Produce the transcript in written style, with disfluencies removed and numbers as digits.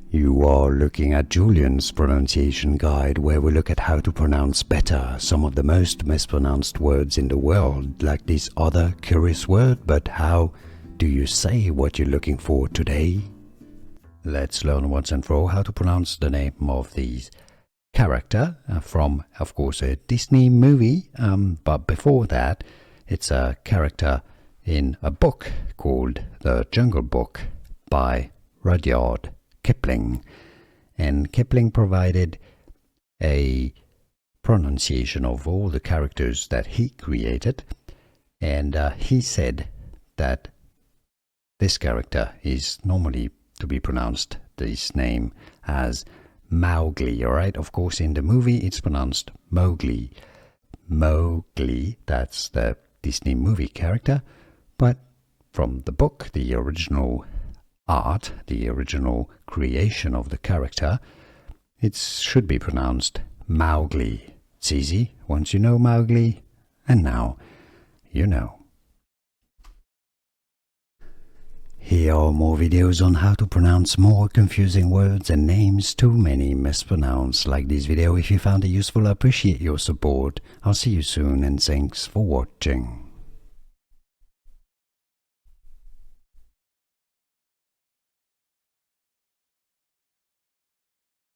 You are looking at Julian's pronunciation guide, where we look at how to pronounce better some of the most mispronounced words in the world, like this other curious word. But how do you say what you're looking for today? Let's learn once and for all how to pronounce the name of these character from, of course, a Disney movie. But before that, it's a character in a book called The Jungle Book by Rudyard Kipling. And Kipling provided a pronunciation of all the characters that he created, and he said that this character is normally to be pronounced, this name, as Mowgli. Alright, of course in the movie it's pronounced Mowgli. Mowgli, that's the Disney movie character, but from the book, the original art, the original creation of the character, it should be pronounced Mowgli. It's easy once you know Mowgli, and now you know. Here are more videos on how to pronounce more confusing words and names too many mispronounced. Like this video if you found it useful. I appreciate your support. I'll see you soon, and thanks for watching.